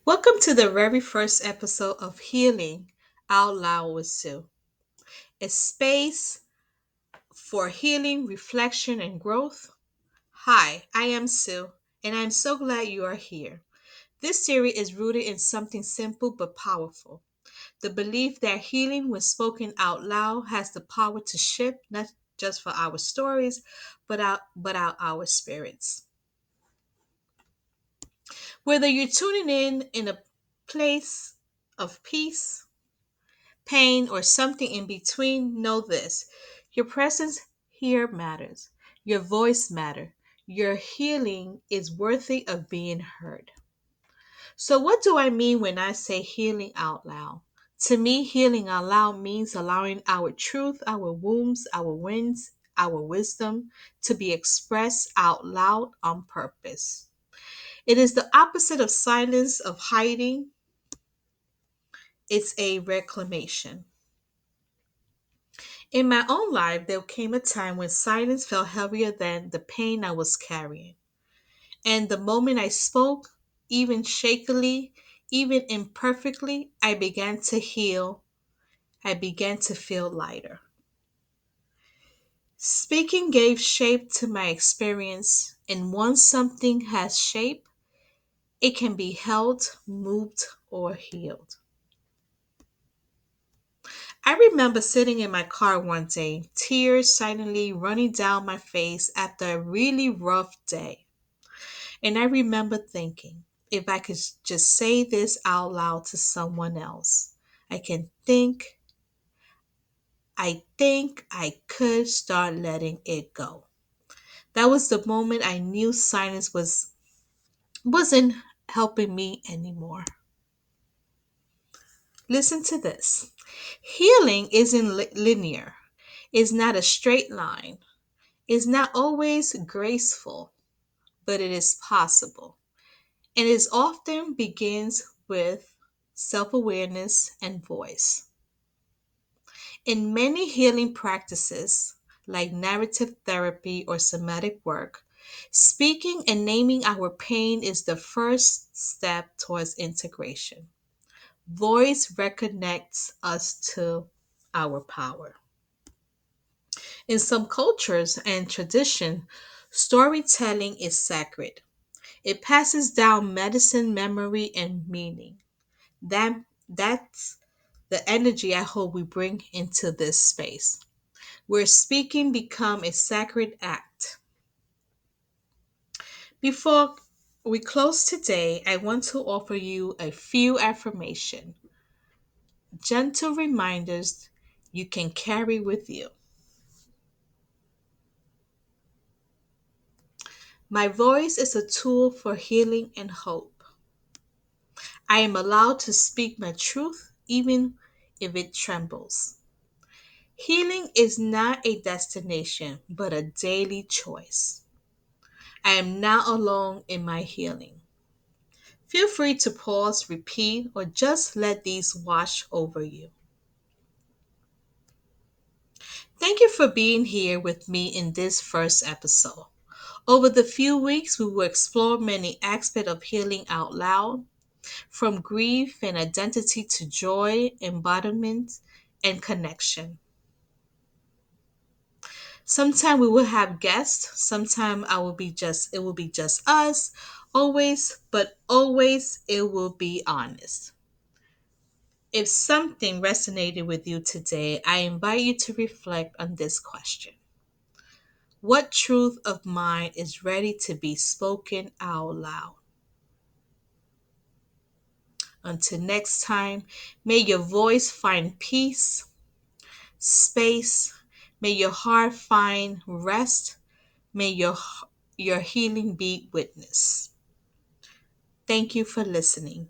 Welcome to the very first episode of Healing Out Loud with Sue, a space for healing, reflection, and growth. Hi, I am Sue, and I'm so glad you are here. This series is rooted in something simple but powerful, the belief that healing, when spoken out loud, has the power to shift not just for our stories, but our spirits. Whether you're tuning in a place of peace, pain, or something in between, know this. Your presence here matters. Your voice matters. Your healing is worthy of being heard. So, what do I mean when I say healing out loud? To me, healing out loud means allowing our truth, our wounds, our wins, our wisdom to be expressed out loud on purpose. It is the opposite of silence, of hiding, it's a reclamation. In my own life, there came a time when silence felt heavier than the pain I was carrying. And the moment I spoke, even shakily, even imperfectly, I began to heal. I began to feel lighter. Speaking gave shape to my experience, and once something has shape, it can be held, moved, or healed. I remember sitting in my car one day, tears silently running down my face after a really rough day. And I remember thinking, if I could just say this out loud to someone else, I can think, I think I could start letting it go. That was the moment I knew silence wasn't helping me anymore. Listen to this. Healing isn't linear. It's not a straight line. It's not always graceful, but it is possible. And it often begins with self awareness and voice. In many healing practices, like narrative therapy or somatic work, speaking and naming our pain is the first step towards integration. Voice reconnects us to our power. In some cultures and tradition, storytelling is sacred. It passes down medicine, memory, and meaning. That's the energy I hope we bring into this space, where speaking become a sacred act. Before we close today, I want to offer you a few affirmation, gentle reminders you can carry with you. My voice is a tool for healing and hope. I am allowed to speak my truth even if it trembles. Healing is not a destination, but a daily choice. I am not alone in my healing. Feel free to pause, repeat, or just let these wash over you. Thank you for being here with me in this first episode. Over the few weeks, we will explore many aspects of healing out loud, from grief and identity to joy, embodiment, and connection. Sometime we will have guests, sometime it will be just us, always, but always it will be honest. If something resonated with you today, I invite you to reflect on this question. What truth of mine is ready to be spoken out loud? Until next time, may your voice find peace, space, may your heart find rest, may your healing be witness. Thank you for listening.